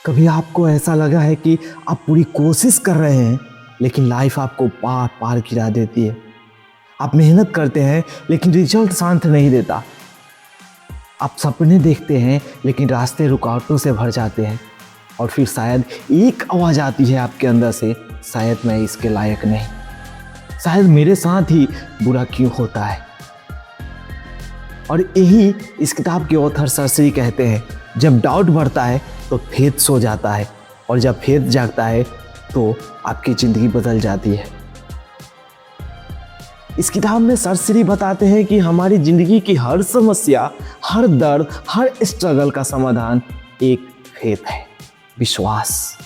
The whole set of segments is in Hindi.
कभी आपको ऐसा लगा है कि आप पूरी कोशिश कर रहे हैं लेकिन लाइफ आपको पार पार गिरा देती है। आप मेहनत करते हैं लेकिन रिजल्ट शांत नहीं देता। आप सपने देखते हैं लेकिन रास्ते रुकावटों से भर जाते हैं। और फिर शायद एक आवाज़ आती है आपके अंदर से, शायद मैं इसके लायक नहीं, शायद मेरे साथ ही बुरा क्यों होता है। और यही इस किताब के ऑथर सर श्री कहते हैं, जब डाउट बढ़ता है तो फेथ सो जाता है, और जब फेथ जागता है तो आपकी ज़िंदगी बदल जाती है। इस किताब में सर श्री बताते हैं कि हमारी ज़िंदगी की हर समस्या, हर दर्द, हर स्ट्रगल का समाधान एक फेथ है, विश्वास।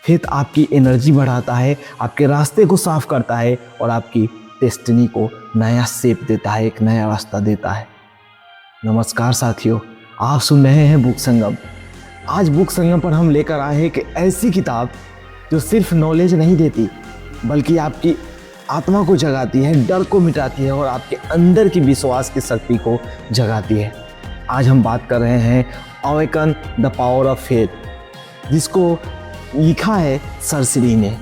फेथ आपकी एनर्जी बढ़ाता है, आपके रास्ते को साफ करता है और आपकी डेस्टिनी को नया शेप देता है, एक नया रास्ता देता है। नमस्कार साथियों, आप सुन रहे हैं बुक संगम। आज बुक संगम पर हम लेकर आए हैं एक ऐसी किताब जो सिर्फ नॉलेज नहीं देती बल्कि आपकी आत्मा को जगाती है, डर को मिटाती है और आपके अंदर की विश्वास की शक्ति को जगाती है। आज हम बात कर रहे हैं awaken the power of faith, जिसको लिखा है सर श्री ने।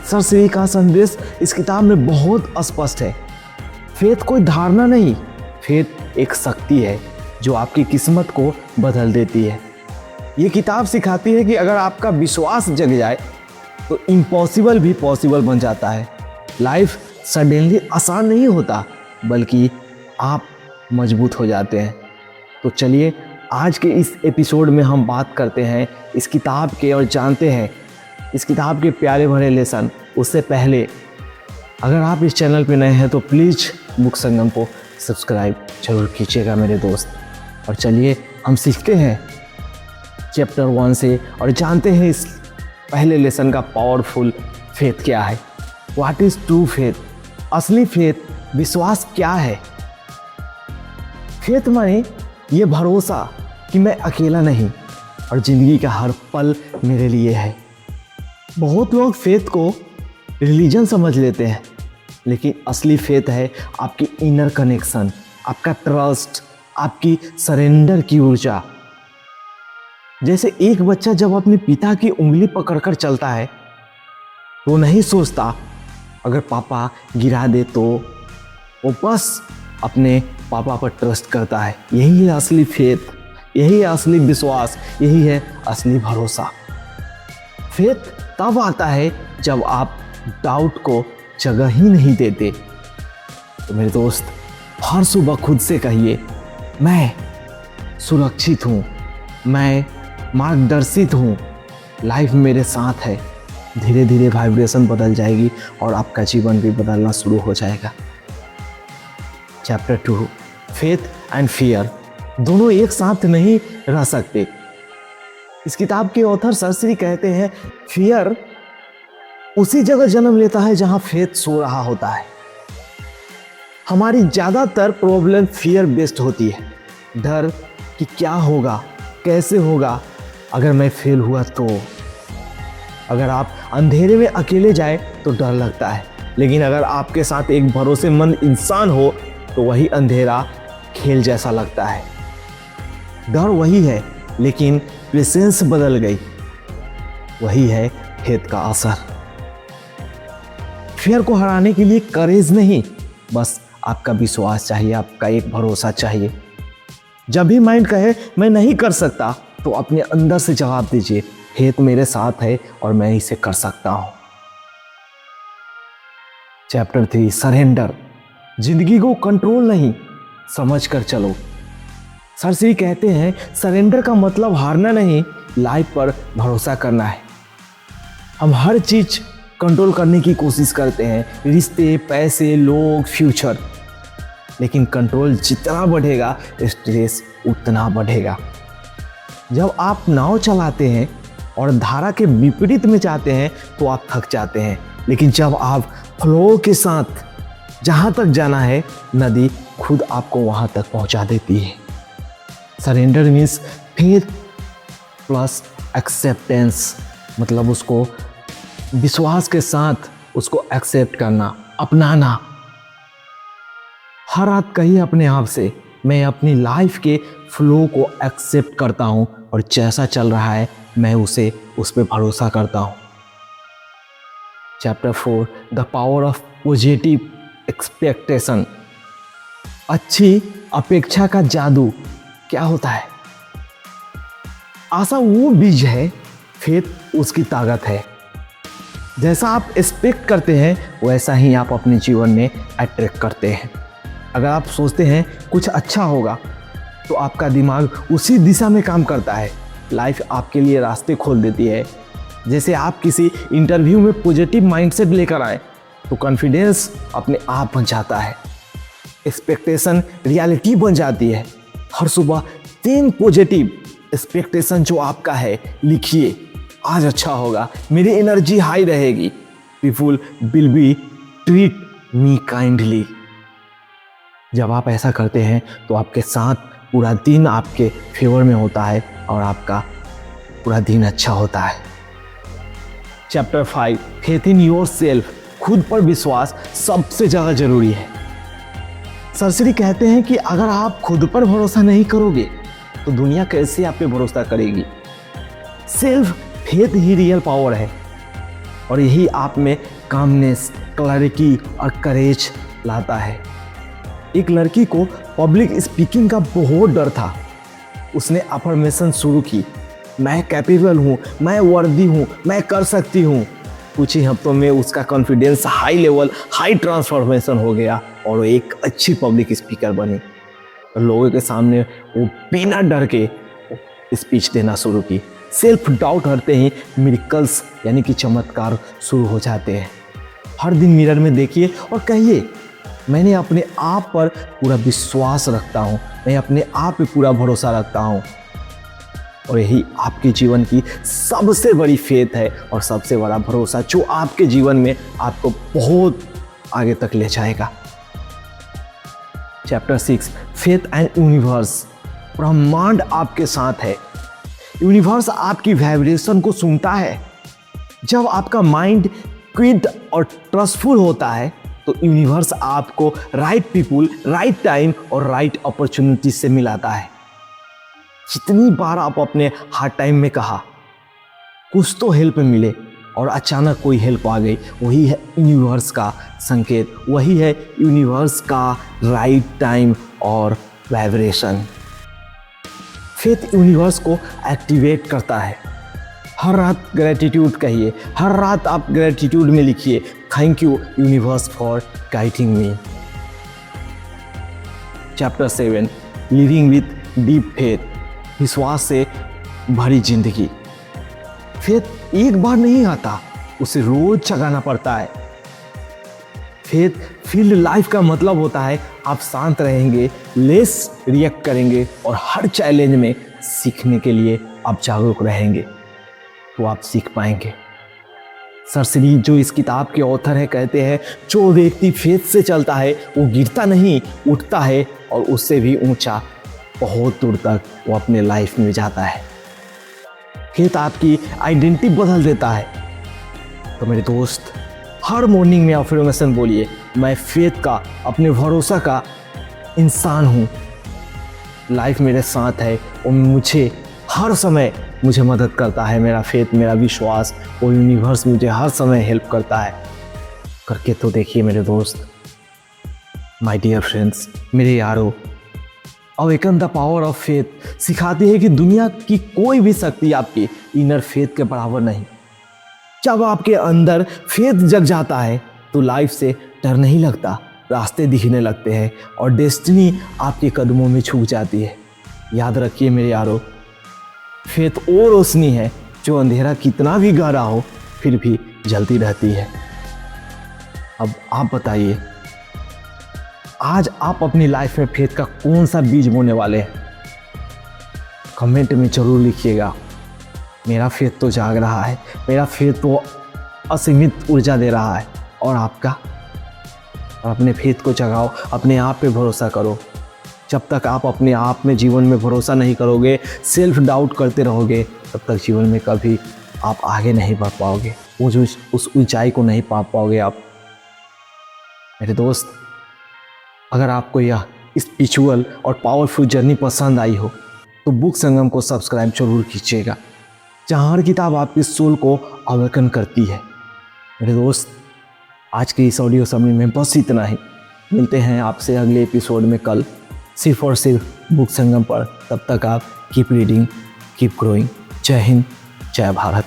सर श्री का संदेश इस किताब में बहुत स्पष्ट है। फेथ कोई धारणा नहीं, फेथ एक शक्ति है जो आपकी किस्मत को बदल देती है। ये किताब सिखाती है कि अगर आपका विश्वास जग जाए तो इम्पॉसिबल भी पॉसिबल बन जाता है। लाइफ सडनली आसान नहीं होता बल्कि आप मजबूत हो जाते हैं। तो चलिए आज के इस एपिसोड में हम बात करते हैं इस किताब के और जानते हैं इस किताब के प्यारे भरे लेसन। उससे पहले अगर आप इस चैनल पे नए हैं तो प्लीज़ बुक संगम को सब्सक्राइब जरूर कीजिएगा मेरे दोस्त। और चलिए हम सीखते हैं चैप्टर 1 से और जानते हैं इस पहले लेसन का पावरफुल फेथ क्या है। What is true faith? असली फेथ, विश्वास क्या है? फेथ माने ये भरोसा कि मैं अकेला नहीं और ज़िंदगी का हर पल मेरे लिए है। बहुत लोग फेथ को रिलीजन समझ लेते हैं, लेकिन असली फेथ है आपकी इनर कनेक्शन, आपका ट्रस्ट, आपकी सरेंडर की ऊर्जा। जैसे एक बच्चा जब अपने पिता की उंगली पकड़कर चलता है तो नहीं सोचता अगर पापा गिरा दे तो, वो बस अपने पापा पर ट्रस्ट करता है। यही है असली फेथ, यही है असली विश्वास, यही है असली भरोसा। फेथ तब आता है जब आप डाउट को जगह ही नहीं देते। तो मेरे दोस्त, हर सुबह खुद से कहिए, मैं सुरक्षित हूँ, मैं मार्गदर्शित हूँ, लाइफ मेरे साथ है। धीरे धीरे वाइब्रेशन बदल जाएगी और आपका जीवन भी बदलना शुरू हो जाएगा। चैप्टर 2, फेथ एंड फियर दोनों एक साथ नहीं रह सकते। इस किताब के ऑथर सर श्री कहते हैं, फियर उसी जगह जन्म लेता है जहां फेथ सो रहा होता है। हमारी ज़्यादातर प्रॉब्लम फियर बेस्ड होती है। डर कि क्या होगा, कैसे होगा, अगर मैं फेल हुआ तो। अगर आप अंधेरे में अकेले जाए तो डर लगता है, लेकिन अगर आपके साथ एक भरोसेमंद इंसान हो तो वही अंधेरा खेल जैसा लगता है। डर वही है लेकिन प्रेजेंस बदल गई, वही है फेथ का असर। फियर को हराने के लिए करेज नहीं, बस आपका विश्वास चाहिए, आपका एक भरोसा चाहिए। जब भी माइंड कहे मैं नहीं कर सकता तो अपने अंदर से जवाब दीजिए, फेथ मेरे साथ है और मैं इसे कर सकता हूं। Chapter 3, surrender. जिंदगी को कंट्रोल नहीं, समझ कर चलो। सर श्री कहते हैं, सरेंडर का मतलब हारना नहीं, लाइफ पर भरोसा करना है। हम हर चीज कंट्रोल करने की कोशिश करते हैं, रिश्ते, पैसे, लोग, फ्यूचर, लेकिन कंट्रोल जितना बढ़ेगा स्ट्रेस उतना बढ़ेगा। जब आप नाव चलाते हैं और धारा के विपरीत में जाते हैं तो आप थक जाते हैं, लेकिन जब आप फ्लो के साथ जहाँ तक जाना है, नदी खुद आपको वहाँ तक पहुँचा देती है। Surrender means faith plus acceptance, मतलब उसको विश्वास के साथ उसको एक्सेप्ट करना, अपनाना। हर रात कहिए अपने आप से, मैं अपनी लाइफ के फ्लो को एक्सेप्ट करता हूँ और जैसा चल रहा है मैं उस पर भरोसा करता हूँ। Chapter 4 the power of positive expectation. अच्छी अपेक्षा का जादू क्या होता है? आशा वो बीज है, फेथ उसकी ताकत है। जैसा आप एक्सपेक्ट करते हैं वैसा ही आप अपने जीवन में अट्रैक्ट करते हैं। अगर आप सोचते हैं कुछ अच्छा होगा तो आपका दिमाग उसी दिशा में काम करता है। लाइफ आपके लिए रास्ते खोल देती है। जैसे आप किसी इंटरव्यू में पॉजिटिव माइंडसेट लेकर आए तो कॉन्फिडेंस अपने आप बन जाता है, एक्सपेक्टेशन रियलिटी बन जाती है। हर सुबह 3 पॉजिटिव एक्सपेक्टेशन जो आपका है लिखिए। आज अच्छा होगा, मेरी एनर्जी हाई रहेगी, people will be treat me kindly. जब आप ऐसा करते हैं तो आपके साथ पूरा दिन आपके फेवर में होता है और आपका पूरा दिन अच्छा होता है। Chapter 5 faith in your self. खुद पर विश्वास सबसे ज़्यादा जरूरी है। सरसरी कहते हैं कि अगर आप खुद पर भरोसा नहीं करोगे तो दुनिया कैसे आप पे भरोसा करेगी। सेल्फ फेथ ही रियल पावर है और यही आप में कामनेस, क्लैरिटी और करेज लाता है। एक लड़की को पब्लिक स्पीकिंग का बहुत डर था। उसने अफर्मेशन शुरू की, मैं कैपेबल हूँ, मैं वर्दी हूँ, मैं कर सकती हूँ। कुछ ही हफ्तों में उसका confidence high level, high transformation हो गया और वो एक अच्छी पब्लिक स्पीकर बनी। लोगों के सामने वो बिना डर के स्पीच देना शुरू की। सेल्फ डाउट हटते ही मिरेकल्स यानी कि चमत्कार शुरू हो जाते हैं। हर दिन मिरर में देखिए और कहिए, मैंने अपने आप पर पूरा विश्वास रखता हूँ, मैं अपने आप पे पूरा भरोसा रखता हूँ। और यही आपके जीवन की सबसे बड़ी फेथ है और सबसे बड़ा भरोसा जो आपके जीवन में आपको बहुत आगे तक ले जाएगा। Chapter 6 faith and universe. ब्रह्मांड आपके साथ है। यूनिवर्स आपकी वाइब्रेशन को सुनता है। जब आपका माइंड क्विट और ट्रस्टफुल होता है तो यूनिवर्स आपको राइट पीपुल, राइट टाइम और राइट अपॉर्चुनिटी से मिलाता है। जितनी बार आप अपने हार्ड टाइम में कहा कुछ तो हेल्प मिले और अचानक कोई हेल्प आ गई, वही है यूनिवर्स का संकेत, वही है यूनिवर्स का राइट टाइम और वाइब्रेशन। फेथ यूनिवर्स को एक्टिवेट करता है। हर रात ग्रेटिट्यूड कहिए, हर रात आप ग्रेटिट्यूड में लिखिए, thank you universe for guiding me. Chapter 7 living with deep faith. विश्वास से भरी जिंदगी। फेथ एक बार नहीं आता, उसे रोज जगाना पड़ता है। फेथ फील्ड लाइफ का मतलब होता है आप शांत रहेंगे, लेस रिएक्ट करेंगे और हर चैलेंज में सीखने के लिए आप जागरूक रहेंगे तो आप सीख पाएंगे। सरसरी जो इस किताब के ऑथर हैं कहते हैं जो व्यक्ति फेथ से चलता है वो गिरता नहीं, उठता है और उससे भी ऊंचा बहुत दूर तक वो अपने लाइफ में जाता है। फेथ आपकी आइडेंटिटी बदल देता है। तो मेरे दोस्त हर मॉर्निंग में अफर्मेशन बोलिए, मैं फेथ का, अपने भरोसा का इंसान हूँ। लाइफ मेरे साथ है और मुझे हर समय मुझे मदद करता है। मेरा फेथ, मेरा विश्वास, वो यूनिवर्स मुझे हर समय हेल्प करता है। करके तो देखिए मेरे दोस्त, माय डियर फ्रेंड्स, मेरे यारों। Awaken the power of faith सिखाती है कि दुनिया की कोई भी शक्ति आपकी इनर फेथ के बराबर नहीं। जब आपके अंदर फेथ जग जाता है तो लाइफ से डर नहीं लगता, रास्ते दिखने लगते हैं और डेस्टिनी आपके कदमों में छू जाती है। याद रखिए मेरे यारों, फेथ वो रोशनी है जो अंधेरा कितना भी गहरा हो फिर भी जलती रहती है। अब आप बताइए, आज आप अपनी लाइफ में फेथ का कौन सा बीज बोने वाले हैं? कमेंट में जरूर लिखिएगा। मेरा फेथ तो जाग रहा है, मेरा फेथ तो असीमित ऊर्जा दे रहा है। और आपका? और अपने फेथ को जगाओ, अपने आप पे भरोसा करो। जब तक आप अपने आप में जीवन में भरोसा नहीं करोगे, सेल्फ डाउट करते रहोगे, तब तक जीवन में कभी आप आगे नहीं बढ़ पाओगे, वो जो उस ऊंचाई को नहीं पा पाओगे आप। मेरे दोस्त, अगर आपको यह स्पिरिचुअल और पावरफुल जर्नी पसंद आई हो तो बुक संगम को सब्सक्राइब जरूर कीजिएगा। जहाँ हर किताब आपके सोल को अवेकन करती है। मेरे दोस्त, आज के इस ऑडियो समरी में बस इतना ही। मिलते हैं आपसे अगले एपिसोड में कल, सिर्फ और सिर्फ बुक संगम पर। तब तक आप कीप रीडिंग, कीप ग्रोइंग। जय हिंद, जय भारत।